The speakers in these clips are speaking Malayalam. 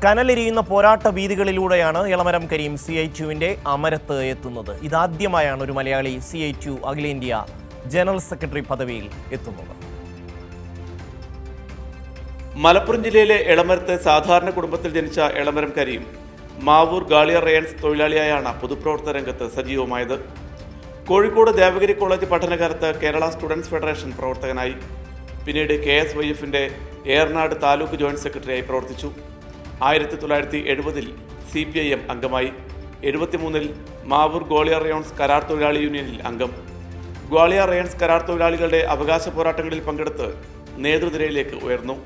കനലെരിയുന്ന പോരാട്ട വീതികളിലൂടെയാണ് എളമരം കരീം CITUവിന്റെ അമരത്ത് എത്തുന്നത്. ഇതാദ്യമായാണ് ഒരു മലയാളി CITU അഖിലേന്ത്യാ ജനറൽ സെക്രട്ടറി പദവിയിൽ എത്തുന്നത്. മലപ്പുറം ജില്ലയിലെ എളമരത്ത് സാധാരണ കുടുംബത്തിൽ ജനിച്ച എളമരം കരീം മാവൂർ ഗാളിയർ റയൻസ് തൊഴിലാളിയായാണ് പൊതുപ്രവർത്തന രംഗത്ത് സജീവമായത്. കോഴിക്കോട് ദേവഗിരി കോളേജ് പഠനകാലത്ത് കേരള സ്റ്റുഡൻസ് ഫെഡറേഷൻ പ്രവർത്തകനായി. പിന്നീട് KSYFന്റെ ഏറനാട് താലൂക്ക് ജോയിന്റ് സെക്രട്ടറിയായി പ്രവർത്തിച്ചു. 1970 CPIM അംഗമായി. 73 മാവൂർ ഗോളിയർ റയോൺസ് കരാർ തൊഴിലാളി യൂണിയനിൽ അംഗം. ഗ്വാളിയർ റയൻസ് കരാർ തൊഴിലാളികളുടെ അവകാശ പോരാട്ടങ്ങളിൽ പങ്കെടുത്ത് നേതൃനിരയിലേക്ക് ഉയർന്നു.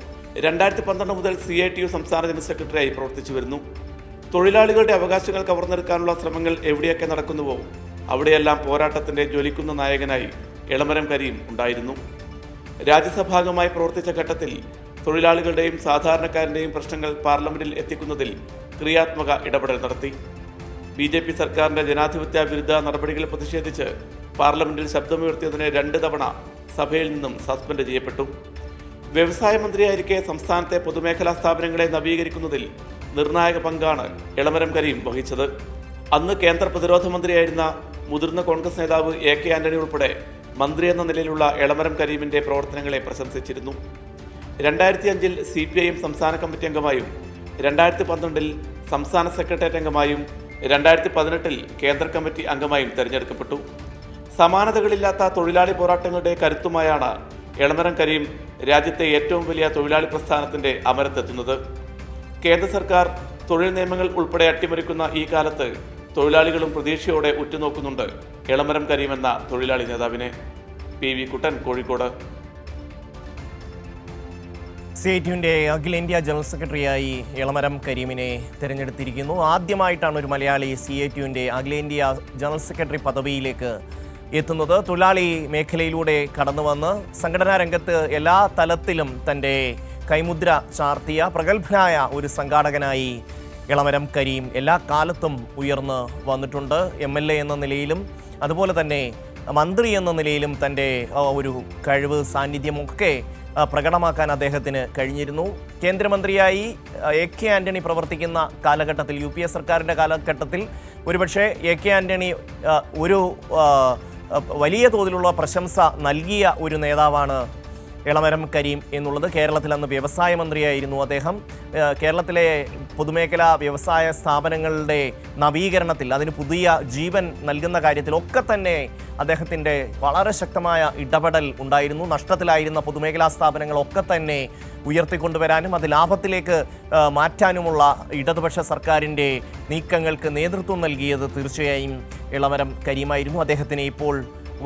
2012 മുതൽ CITU സംസ്ഥാന ജനറൽ സെക്രട്ടറിയായി പ്രവർത്തിച്ചു വരുന്നു. തൊഴിലാളികളുടെ അവകാശങ്ങൾ കവർന്നെടുക്കാനുള്ള ശ്രമങ്ങൾ എവിടെയൊക്കെ നടക്കുന്നുവോ അവിടെയെല്ലാം പോരാട്ടത്തിന്റെ ജ്വലിക്കുന്ന നായകനായി എളമരം കരീം ഉണ്ടായിരുന്നു. രാജ്യസഭാംഗമായി പ്രവർത്തിച്ച ഘട്ടത്തിൽ തൊഴിലാളികളുടെയും സാധാരണക്കാരൻ്റെയും പ്രശ്നങ്ങൾ പാർലമെന്റിൽ എത്തിക്കുന്നതിൽ ക്രിയാത്മക ഇടപെടൽ നടത്തി. BJP സർക്കാരിന്റെ ജനാധിപത്യ വിരുദ്ധ നടപടികൾ പ്രതിഷേധിച്ച് പാർലമെന്റിൽ ശബ്ദമുയർത്തിയതിന് 2 തവണ സഭയിൽ നിന്നും സസ്പെൻഡ് ചെയ്യപ്പെട്ടു. വ്യവസായ മന്ത്രിയായിരിക്കെ സംസ്ഥാനത്തെ പൊതുമേഖലാ സ്ഥാപനങ്ങളെ നവീകരിക്കുന്നതിൽ നിർണായക പങ്കാണ് എളമരം കരീം വഹിച്ചത്. അന്ന് കേന്ദ്ര പ്രതിരോധ മന്ത്രിയായിരുന്ന മുതിർന്ന കോൺഗ്രസ് നേതാവ് AK ആന്റണി ഉൾപ്പെടെ മന്ത്രി എന്ന നിലയിലുള്ള എളമരം കരീമിന്റെ പ്രവർത്തനങ്ങളെ പ്രശംസിച്ചിരുന്നു. 2005 CPIM സംസ്ഥാന കമ്മിറ്റി അംഗമായും 2012 സംസ്ഥാന സെക്രട്ടേറിയറ്റ് അംഗമായും 2018 കേന്ദ്ര കമ്മിറ്റി അംഗമായും തെരഞ്ഞെടുക്കപ്പെട്ടു. സമാനതകളില്ലാത്ത തൊഴിലാളി പോരാട്ടങ്ങളുടെ കരുത്തുമായാണ് എളമരം കരീം രാജ്യത്തെ ഏറ്റവും വലിയ തൊഴിലാളി പ്രസ്ഥാനത്തിന്റെ അമരത്തെത്തുന്നത്. കേന്ദ്ര സർക്കാർ തൊഴിൽ നിയമങ്ങൾ ഉൾപ്പെടെ അട്ടിമറിക്കുന്ന ഈ കാലത്ത് തൊഴിലാളികളും പ്രതീക്ഷയോടെ ഉറ്റുനോക്കുന്നുണ്ട് എളമരം കരീം എന്ന തൊഴിലാളി നേതാവിനെ. PV കുട്ടൻ, കോഴിക്കോട്. CITUവിന്റെ അഖിലേന്ത്യാ ജനറൽ സെക്രട്ടറിയായി എളമരം കരീമിനെ തിരഞ്ഞെടുത്തിരിക്കുന്നു. ആദ്യമായിട്ടാണ് ഒരു മലയാളി CITUവിന്റെ അഖിലേന്ത്യാ ജനറൽ സെക്രട്ടറി പദവിയിലേക്ക് എത്തുന്നത്. തൊഴിലാളി മേഖലയിലൂടെ കടന്നു വന്ന് സംഘടനാ രംഗത്ത് എല്ലാ തലത്തിലും തൻ്റെ കൈമുദ്ര ചാർത്തിയ പ്രഗത്ഭനായ ഒരു സംഘാടകനായി എളമരം കരീം എല്ലാ കാലത്തും ഉയർന്ന് വന്നിട്ടുണ്ട്. MLA എന്ന നിലയിലും അതുപോലെ തന്നെ മന്ത്രി എന്ന നിലയിലും തൻ്റെ ഒരു കഴിവ് സാന്നിധ്യമൊക്കെ പ്രകടമാക്കാൻ അദ്ദേഹത്തിന് കഴിഞ്ഞിരുന്നു. കേന്ദ്രമന്ത്രിയായി AK ആന്റണി പ്രവർത്തിക്കുന്ന കാലഘട്ടത്തിൽ, UPA സർക്കാരിൻ്റെ കാലഘട്ടത്തിൽ ഒരുപക്ഷെ AK ആന്റണി ഒരു വലിയ തോതിലുള്ള പ്രശംസ നൽകിയ ഒരു നേതാവാണ് എളമരം കരീം എന്നുള്ളത്. കേരളത്തിൽ അന്ന് വ്യവസായ മന്ത്രിയായിരുന്നു അദ്ദേഹം. കേരളത്തിലെ പൊതുമേഖലാ വ്യവസായ സ്ഥാപനങ്ങളുടെ നവീകരണത്തിൽ, അതിന് പുതിയ ജീവൻ നൽകുന്ന കാര്യത്തിലൊക്കെ തന്നെ അദ്ദേഹത്തിൻ്റെ വളരെ ശക്തമായ ഇടപെടൽ ഉണ്ടായിരുന്നു. നഷ്ടത്തിലായിരുന്ന പൊതുമേഖലാ സ്ഥാപനങ്ങളൊക്കെ തന്നെ ഉയർത്തിക്കൊണ്ടുവരാനും അത് ലാഭത്തിലേക്ക് മാറ്റാനുമുള്ള ഇടതുപക്ഷ സർക്കാരിൻ്റെ നീക്കങ്ങൾക്ക് നേതൃത്വം നൽകിയത് തീർച്ചയായും എളമരം കരീമായിരുന്നു. അദ്ദേഹത്തിന് ഇപ്പോൾ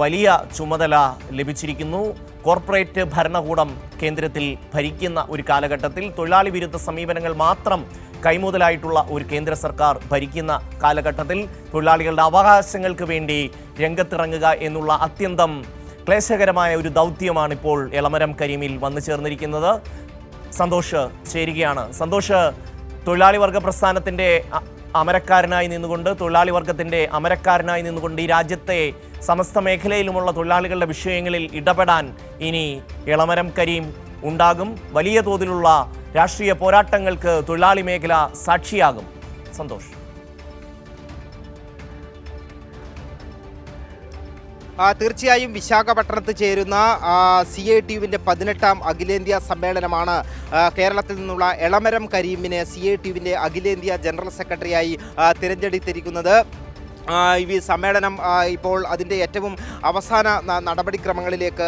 വലിയ ചുമതല ലഭിച്ചിരിക്കുന്നു. കോർപ്പറേറ്റ് ഭരണകൂടം കേന്ദ്രത്തിൽ ഭരിക്കുന്ന ഒരു കാലഘട്ടത്തിൽ, തൊഴിലാളി വിരുദ്ധ സമീപനങ്ങൾ മാത്രം കൈമുതലായിട്ടുള്ള ഒരു കേന്ദ്ര സർക്കാർ ഭരിക്കുന്ന കാലഘട്ടത്തിൽ തൊഴിലാളികളുടെ അവകാശങ്ങൾക്ക് വേണ്ടി രംഗത്തിറങ്ങുക എന്നുള്ള അത്യന്തം ക്ലേശകരമായ ഒരു ദൗത്യമാണ് ഇപ്പോൾ എളമരം കരീമിൽ വന്നു ചേർന്നിരിക്കുന്നത്. സന്തോഷ് ചേരുകയാണ്. സന്തോഷ്, തൊഴിലാളി വർഗ പ്രസ്ഥാനത്തിൻ്റെ അമരക്കാരനായി നിന്നുകൊണ്ട്, തൊഴിലാളി വർഗത്തിൻ്റെ അമരക്കാരനായി നിന്നുകൊണ്ട് ഈ രാജ്യത്തെ സമസ്ത മേഖലയിലുമുള്ള തൊഴിലാളികളുടെ വിഷയങ്ങളിൽ ഇടപെടാൻ ഇനി എളമരം കരീം ഉണ്ടാകും. വലിയ തോതിലുള്ള രാഷ്ട്രീയ പോരാട്ടങ്ങൾക്ക് തൊഴിലാളി മേഖല സാക്ഷിയാകും. സന്തോഷ്. തീർച്ചയായും വിശാഖപട്ടണത്ത് ചേരുന്ന CITUവിൻ്റെ 18ാം അഖിലേന്ത്യാ സമ്മേളനമാണ് കേരളത്തിൽ നിന്നുള്ള എളമരം കരീമിനെ CITUവിൻ്റെ അഖിലേന്ത്യാ ജനറൽ സെക്രട്ടറിയായി തിരഞ്ഞെടുത്തിരിക്കുന്നത്. ഈ സമ്മേളനം ഇപ്പോൾ അതിൻ്റെ ഏറ്റവും അവസാന നടപടിക്രമങ്ങളിലേക്ക്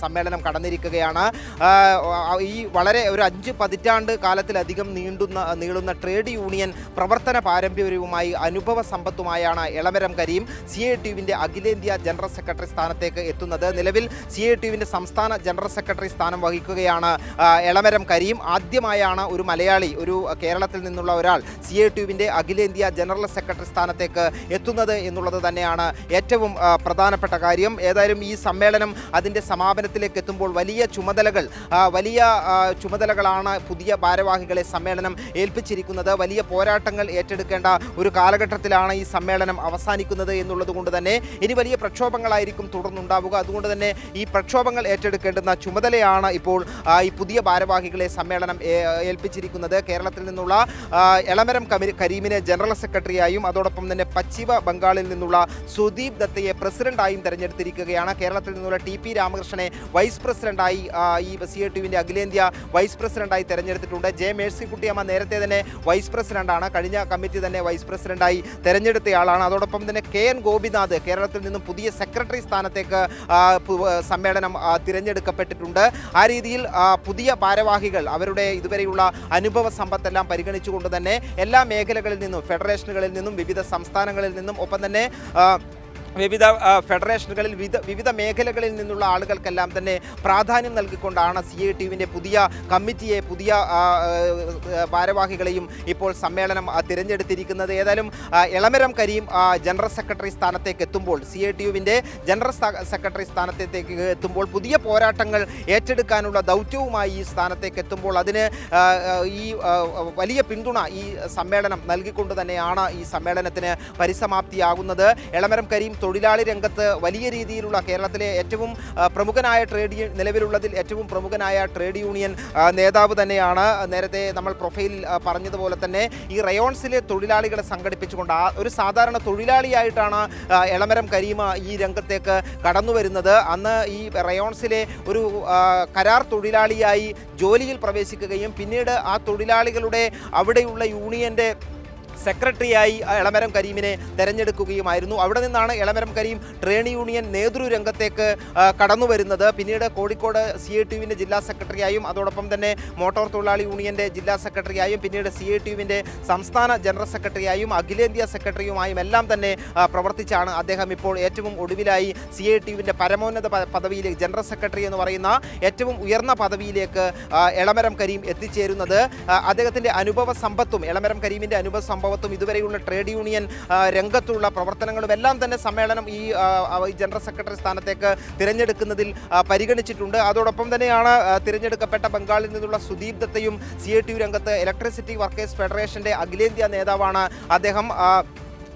സമ്മേളനം കടന്നിരിക്കുകയാണ്. ഈ വളരെ ഒരു 5 പതിറ്റാണ്ട് കാലത്തിലധികം നീളുന്ന ട്രേഡ് യൂണിയൻ പ്രവർത്തന പാരമ്പര്യവുമായി അനുഭവ സമ്പത്തുമായാണ് എളമരം കരീം CITUവിൻ്റെ അഖിലേന്ത്യാ ജനറൽ സെക്രട്ടറി സ്ഥാനത്തേക്ക് എത്തുന്നത്. നിലവിൽ CITUവിൻ്റെ സംസ്ഥാന ജനറൽ സെക്രട്ടറി സ്ഥാനം വഹിക്കുകയാണ് എളമരം കരീം. ആദ്യമായാണ് ഒരു മലയാളി, ഒരു കേരളത്തിൽ നിന്നുള്ള ഒരാൾ CITUവിൻ്റെ അഖിലേന്ത്യാ ജനറൽ സെക്രട്ടറി സ്ഥാനത്തേക്ക് എത്തുന്നത് എന്നുള്ളത് തന്നെയാണ് ഏറ്റവും പ്രധാനപ്പെട്ട കാര്യം. ഏതായാലും ഈ സമ്മേളനം അതിൻ്റെ സമാപനത്തിലേക്ക് എത്തുമ്പോൾ വലിയ ചുമതലകളാണ് പുതിയ ഭാരവാഹികളെ സമ്മേളനം ഏൽപ്പിച്ചിരിക്കുന്നത്. വലിയ പോരാട്ടങ്ങൾ ഏറ്റെടുക്കേണ്ട ഒരു കാലഘട്ടത്തിലാണ് ഈ സമ്മേളനം അവസാനിക്കുന്നത് എന്നുള്ളത് കൊണ്ട് തന്നെ ഇനി വലിയ പ്രക്ഷോഭങ്ങളായിരിക്കും തുടർന്നുണ്ടാവുക. അതുകൊണ്ട് തന്നെ ഈ പ്രക്ഷോഭങ്ങൾ ഏറ്റെടുക്കേണ്ടുന്ന ചുമതലയാണ് ഇപ്പോൾ ഈ പുതിയ ഭാരവാഹികളെ സമ്മേളനം ഏൽപ്പിച്ചിരിക്കുന്നത്. കേരളത്തിൽ നിന്നുള്ള എളമരം കരീമിനെ ജനറൽ സെക്രട്ടറിയായും അതോടൊപ്പം തന്നെ പശ്ചിമ ബംഗാളിൽ നിന്നുള്ള സുദീപ് ദത്തയെ പ്രസിഡന്റായും തെരഞ്ഞെടുത്തിരിക്കുകയാണ്. കേരളത്തിൽ നിന്നുള്ള ടി പി രാമകൃഷ്ണനെ വൈസ് പ്രസിഡന്റായി ഈ CATUവിൻ്റെ അഖിലേന്ത്യാ വൈസ് പ്രസിഡന്റായി തെരഞ്ഞെടുത്തിട്ടുണ്ട്. ജെ മേഴ്സിക്കുട്ടിയമ്മ നേരത്തെ തന്നെ വൈസ് പ്രസിഡന്റാണ്. കഴിഞ്ഞ കമ്മിറ്റി തന്നെ വൈസ് പ്രസിഡന്റായി തെരഞ്ഞെടുത്തയാളാണ്. അതോടൊപ്പം തന്നെ KN ഗോപിനാഥ് കേരളത്തിൽ നിന്നും പുതിയ സെക്രട്ടറി സ്ഥാനത്തേക്ക് സമ്മേളനം തിരഞ്ഞെടുക്കപ്പെട്ടിട്ടുണ്ട്. ആ രീതിയിൽ പുതിയ ഭാരവാഹികൾ അവരുടെ ഇതുവരെയുള്ള അനുഭവ സമ്പത്തെല്ലാം പരിഗണിച്ചുകൊണ്ട് തന്നെ എല്ലാ മേഖലകളിൽ നിന്നും ഫെഡറേഷനുകളിൽ നിന്നും വിവിധ സംസ്ഥാനങ്ങളിൽ നിന്നും ഒപ്പം തന്നെ വിവിധ ഫെഡറേഷനുകളിൽ വിവിധ മേഖലകളിൽ നിന്നുള്ള ആളുകൾക്കെല്ലാം തന്നെ പ്രാധാന്യം നൽകിക്കൊണ്ടാണ് CATUവിൻ്റെ പുതിയ കമ്മിറ്റിയെ പുതിയ ഭാരവാഹികളെയും ഇപ്പോൾ സമ്മേളനം തിരഞ്ഞെടുത്തിരിക്കുന്നത്. ഏതായാലും എളമരം കരീം ജനറൽ സെക്രട്ടറി സ്ഥാനത്തേക്ക് എത്തുമ്പോൾ CATUവിൻ്റെ ജനറൽ സെക്രട്ടറി സ്ഥാനത്തേക്ക് എത്തുമ്പോൾ പുതിയ പോരാട്ടങ്ങൾ ഏറ്റെടുക്കാനുള്ള ദൗത്യവുമായി ഈ സ്ഥാനത്തേക്ക് എത്തുമ്പോൾ അതിന് ഈ വലിയ പിന്തുണ ഈ സമ്മേളനം നൽകിക്കൊണ്ട് തന്നെയാണ് ഈ സമ്മേളനത്തിന് പരിസമാപ്തിയാകുന്നത്. എളമരം കരീം തൊഴിലാളി രംഗത്ത് വലിയ രീതിയിലുള്ള കേരളത്തിലെ ഏറ്റവും പ്രമുഖനായ നിലവിലുള്ളതിൽ ഏറ്റവും പ്രമുഖനായ ട്രേഡ് യൂണിയൻ നേതാവ് തന്നെയാണ്. നേരത്തെ നമ്മൾ പ്രൊഫൈലിൽ പറഞ്ഞതുപോലെ തന്നെ ഈ റയോൺസിലെ തൊഴിലാളികളെ സംഘടിപ്പിച്ചുകൊണ്ട് ഒരു സാധാരണ തൊഴിലാളിയായിട്ടാണ് എളമരം കരീം ഈ രംഗത്തേക്ക് കടന്നു വരുന്നത്. അന്ന് ഈ റയോൺസിലെ ഒരു കരാർ തൊഴിലാളിയായി ജോലിയിൽ പ്രവേശിക്കുകയും പിന്നീട് ആ തൊഴിലാളികളുടെ അവിടെയുള്ള യൂണിയൻ്റെ സെക്രട്ടറിയായി എളമരം കരീമിനെ തെരഞ്ഞെടുക്കുകയുമായിരുന്നു. അവിടെ നിന്നാണ് എളമരം കരീം ട്രേഡ് യൂണിയൻ നേതൃരംഗത്തേക്ക് കടന്നു വരുന്നത്. പിന്നീട് കോഴിക്കോട് CATUവിൻ്റെ ജില്ലാ സെക്രട്ടറിയായും അതോടൊപ്പം തന്നെ മോട്ടോർ തൊഴിലാളി യൂണിയൻ്റെ ജില്ലാ സെക്രട്ടറിയായും പിന്നീട് CATUവിൻ്റെ സംസ്ഥാന ജനറൽ സെക്രട്ടറിയായും അഖിലേന്ത്യാ സെക്രട്ടറിയുമായും എല്ലാം തന്നെ പ്രവർത്തിച്ചാണ് അദ്ദേഹം ഇപ്പോൾ ഏറ്റവും ഒടുവിലായി CATUവിൻ്റെ പരമോന്നത പദവിയിലേക്ക് ജനറൽ സെക്രട്ടറി എന്ന് പറയുന്ന ഏറ്റവും ഉയർന്ന പദവിയിലേക്ക് എളമരം കരീം എത്തിച്ചേരുന്നത്. അദ്ദേഹത്തിൻ്റെ അനുഭവ സമ്പത്തും എളമരം കരീമിൻ്റെ അനുഭവ സമ്പത്തും ഇതുവരെയുള്ള ട്രേഡ് യൂണിയൻ രംഗത്തുള്ള പ്രവർത്തനങ്ങളും എല്ലാം തന്നെ സമ്മേളനം ഈ ജനറൽ സെക്രട്ടറി സ്ഥാനത്തേക്ക് തിരഞ്ഞെടുക്കുന്നതിൽ പരിഗണിച്ചിട്ടുണ്ട്. അതോടൊപ്പം തന്നെയാണ് തിരഞ്ഞെടുക്കപ്പെട്ട ബംഗാളിൽ നിന്നുള്ള സുദീപ് ദത്തയും CATU രംഗത്ത് ഇലക്ട്രിസിറ്റി വർക്കേഴ്സ് ഫെഡറേഷൻ്റെ അഖിലേന്ത്യാ നേതാവാണ്. അദ്ദേഹം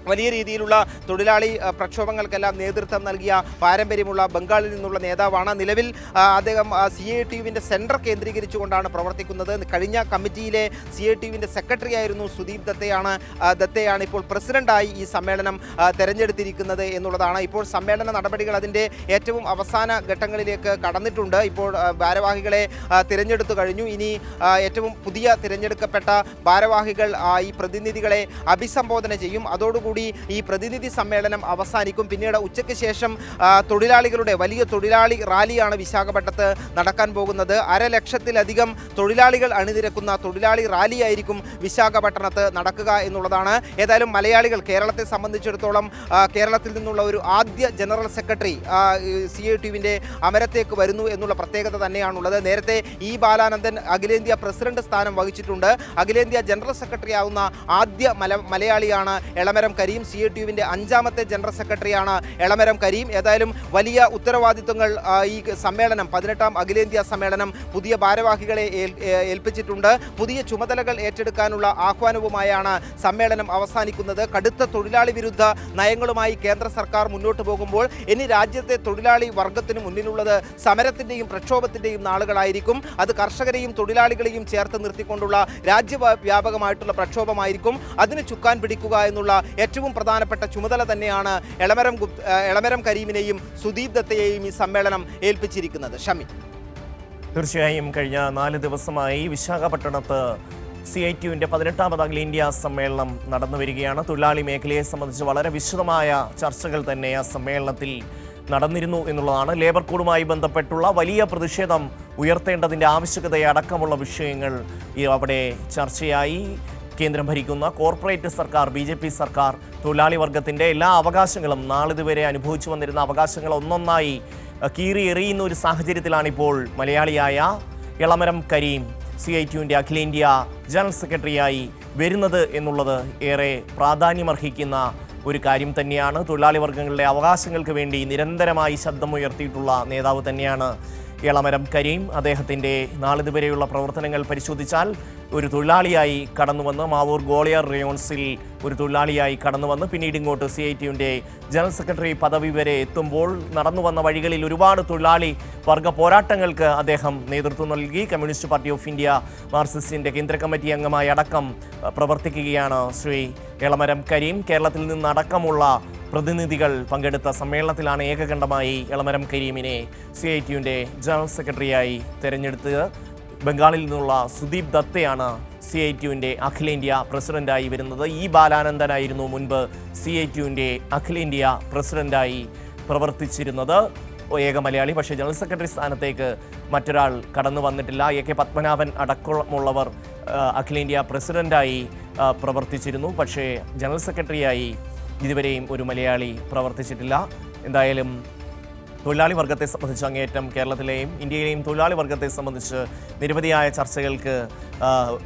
വലിയ രീതിയിലുള്ള തൊഴിലാളി പ്രക്ഷോഭങ്ങൾക്കെല്ലാം നേതൃത്വം നൽകിയ പാരമ്പര്യമുള്ള ബംഗാളിൽ നിന്നുള്ള നേതാവാണ്. നിലവിൽ അദ്ദേഹം CATUവിൻ്റെ സെൻറ്റർ കേന്ദ്രീകരിച്ചുകൊണ്ടാണ് പ്രവർത്തിക്കുന്നത്. കഴിഞ്ഞ കമ്മിറ്റിയിലെ CATUവിൻ്റെ സെക്രട്ടറി ആയിരുന്നു സുദീപ് ദത്തയാണ് ഇപ്പോൾ പ്രസിഡന്റായി ഈ സമ്മേളനം തെരഞ്ഞെടുത്തിരിക്കുന്നത് എന്നുള്ളതാണ്. ഇപ്പോൾ സമ്മേളന നടപടികൾ അതിൻ്റെ ഏറ്റവും അവസാന ഘട്ടങ്ങളിലേക്ക് കടന്നിട്ടുണ്ട്. ഇപ്പോൾ ഭാരവാഹികളെ തിരഞ്ഞെടുത്തു കഴിഞ്ഞു. ഇനി ഏറ്റവും പുതിയ തിരഞ്ഞെടുക്കപ്പെട്ട ഭാരവാഹികൾ ഈ പ്രതിനിധികളെ അഭിസംബോധന ചെയ്യും. അതോടുകൂടി ഈ പ്രതിനിധി സമ്മേളനം അവസാനിക്കും. പിന്നീട് ഉച്ചയ്ക്ക് ശേഷം തൊഴിലാളികളുടെ വലിയ തൊഴിലാളി റാലിയാണ് വിശാഖപട്ടണത്ത് നടക്കാൻ പോകുന്നത്. 1,00,000-ലധികം തൊഴിലാളികൾ അണിനിരക്കുന്ന തൊഴിലാളി റാലിയായിരിക്കും വിശാഖപട്ടണത്ത് നടക്കുക എന്നുള്ളതാണ്. ഏതായാലും മലയാളികൾ കേരളത്തെ സംബന്ധിച്ചിടത്തോളം കേരളത്തിൽ നിന്നുള്ള ഒരു ആദ്യ ജനറൽ സെക്രട്ടറി CATUവിൻ്റെ അമരത്തേക്ക് വരുന്നു എന്നുള്ള പ്രത്യേകത തന്നെയാണുള്ളത്. നേരത്തെ E ബാലാനന്ദൻ അഖിലേന്ത്യാ പ്രസിഡന്റ് സ്ഥാനം വഹിച്ചിട്ടുണ്ട്. അഖിലേന്ത്യാ ജനറൽ സെക്രട്ടറി ആവുന്ന ആദ്യ മലയാളിയാണ് എളമരം കരീം. CATUവിൻ്റെ 5ാമത്തെ ജനറൽ സെക്രട്ടറിയാണ് എളമരം കരീം. ഏതായാലും വലിയ ഉത്തരവാദിത്വങ്ങൾ ഈ സമ്മേളനം 18ാം അഖിലേന്ത്യാ സമ്മേളനം പുതിയ ഭാരവാഹികളെ ഏൽപ്പിച്ചിട്ടുണ്ട്. പുതിയ ചുമതലകൾ ഏറ്റെടുക്കാനുള്ള ആഹ്വാനവുമായാണ് സമ്മേളനം അവസാനിക്കുന്നത്. കടുത്ത തൊഴിലാളി വിരുദ്ധ നയങ്ങളുമായി കേന്ദ്ര സർക്കാർ മുന്നോട്ട് പോകുമ്പോൾ ഇനി രാജ്യത്തെ തൊഴിലാളി വർഗത്തിന് മുന്നിലുള്ളത് സമരത്തിൻ്റെയും പ്രക്ഷോഭത്തിൻ്റെയും നാളുകളായിരിക്കും. അത് കർഷകരെയും തൊഴിലാളികളെയും ചേർത്ത് നിർത്തിക്കൊണ്ടുള്ള രാജ്യവ്യാപകമായിട്ടുള്ള പ്രക്ഷോഭമായിരിക്കും. അതിന് ചുക്കാൻ പിടിക്കുക എന്നുള്ള ഏറ്റവും പ്രധാനപ്പെട്ട ചുമതല തന്നെയാണ് എളമരം കരീമിനെയും സുദീപ് ദത്തയെയും ഈ സമ്മേളനം ഏൽപ്പിച്ചിരിക്കുന്നത്. ഷമി, തീർച്ചയായും കഴിഞ്ഞ 4 ദിവസമായി വിശാഖപട്ടണത്ത് CATUവിൻ്റെ 18ാമത് അഖിലേന്ത്യാ സമ്മേളനം നടന്നു വരികയാണ്. തൊഴിലാളി മേഖലയെ സംബന്ധിച്ച് വളരെ വിശദമായ ചർച്ചകൾ തന്നെ ആ സമ്മേളനത്തിൽ നടന്നിരുന്നു എന്നുള്ളതാണ്. ലേബർ കോഡുമായി ബന്ധപ്പെട്ടുള്ള വലിയ പ്രതിഷേധം ഉയർത്തേണ്ടതിൻ്റെ ആവശ്യകതയടക്കമുള്ള വിഷയങ്ങൾ അവിടെ ചർച്ചയായി. കേന്ദ്രം ഭരിക്കുന്ന കോർപ്പറേറ്റ് സർക്കാർ BJP സർക്കാർ തൊഴിലാളി വർഗത്തിൻ്റെ എല്ലാ അവകാശങ്ങളും നാളിതുവരെ അനുഭവിച്ചു വന്നിരുന്ന അവകാശങ്ങൾ ഒന്നൊന്നായി കീറി എറിയുന്ന ഒരു സാഹചര്യത്തിലാണിപ്പോൾ മലയാളിയായ എളമരം കരീം CATUവിൻ്റെ അഖിലേന്ത്യാ ജനറൽ സെക്രട്ടറിയായി വരുന്നത് എന്നുള്ളത് ഏറെ പ്രാധാന്യമർഹിക്കുന്ന ഒരു കാര്യം തന്നെയാണ്. തൊഴിലാളി വർഗ്ഗങ്ങളുടെ അവകാശങ്ങൾക്ക് വേണ്ടി നിരന്തരമായി ശബ്ദമുയർത്തിയിട്ടുള്ള നേതാവ് തന്നെയാണ് എളമരം കരീം. അദ്ദേഹത്തിൻ്റെ നാളിതുവരെയുള്ള പ്രവർത്തനങ്ങൾ പരിശോധിച്ചാൽ ഒരു തൊഴിലാളിയായി കടന്നുവന്ന് മാവൂർ ഗോളിയർ റയോൺസിൽ ഒരു തൊഴിലാളിയായി കടന്നുവന്ന് പിന്നീട് ഇങ്ങോട്ട് CITUവിൻ്റെ ജനറൽ സെക്രട്ടറി പദവി വരെ എത്തുമ്പോൾ നടന്നു വന്ന വഴികളിൽ ഒരുപാട് തൊഴിലാളി വർഗ പോരാട്ടങ്ങൾക്ക് അദ്ദേഹം നേതൃത്വം നൽകി. കമ്മ്യൂണിസ്റ്റ് പാർട്ടി ഓഫ് ഇന്ത്യ മാർക്സിസ്റ്റിൻ്റെ കേന്ദ്ര കമ്മിറ്റി അംഗമായി അടക്കം പ്രവർത്തിക്കുകയാണ് ശ്രീ എളമരം കരീം. കേരളത്തിൽ നിന്നടക്കമുള്ള പ്രതിനിധികൾ പങ്കെടുത്ത സമ്മേളനത്തിലാണ് ഏകകണ്ഠമായി എളമരം കരീമിനെ CITUവിൻ്റെ ജനറൽ സെക്രട്ടറിയായി തെരഞ്ഞെടുത്തത്. ബംഗാളിൽ നിന്നുള്ള സുദീപ് ദത്തയാണ് CITUവിൻ്റെ അഖിലേന്ത്യാ പ്രസിഡന്റായി വരുന്നത്. ഈ ബാലാനന്ദനായിരുന്നു മുൻപ് CITUവിൻ്റെ അഖിലേന്ത്യാ പ്രസിഡന്റായി പ്രവർത്തിച്ചിരുന്നത്. ഏക മലയാളി. പക്ഷേ ജനറൽ സെക്രട്ടറി സ്ഥാനത്തേക്ക് മറ്റൊരാൾ കടന്നു വന്നിട്ടില്ല. AK പത്മനാഭൻ അടക്കമുള്ളവർ അഖിലേന്ത്യാ പ്രസിഡന്റായി പ്രവർത്തിച്ചിരുന്നു. പക്ഷേ ജനറൽ സെക്രട്ടറിയായി ഇതുവരെയും ഒരു മലയാളി പ്രവർത്തിച്ചിട്ടില്ല. എന്തായാലും തൊഴിലാളി വർഗത്തെ സംബന്ധിച്ച് അങ്ങേയറ്റം കേരളത്തിലെയും ഇന്ത്യയിലെയും തൊഴിലാളി വർഗത്തെ സംബന്ധിച്ച് നിരവധിയായ ചർച്ചകൾക്ക്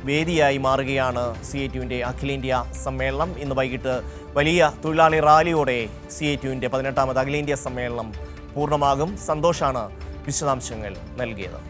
വേദിയായി മാറുകയാണ് CITUവിൻ്റെ അഖിലേന്ത്യാ സമ്മേളനം. ഇന്ന് വൈകിട്ട് വലിയ തൊഴിലാളി റാലിയോടെ CITUവിൻ്റെ 18ാമത് അഖിലേന്ത്യാ സമ്മേളനം പൂർണ്ണമാകും. സന്തോഷാണ് വിശദാംശങ്ങൾ നൽകിയത്.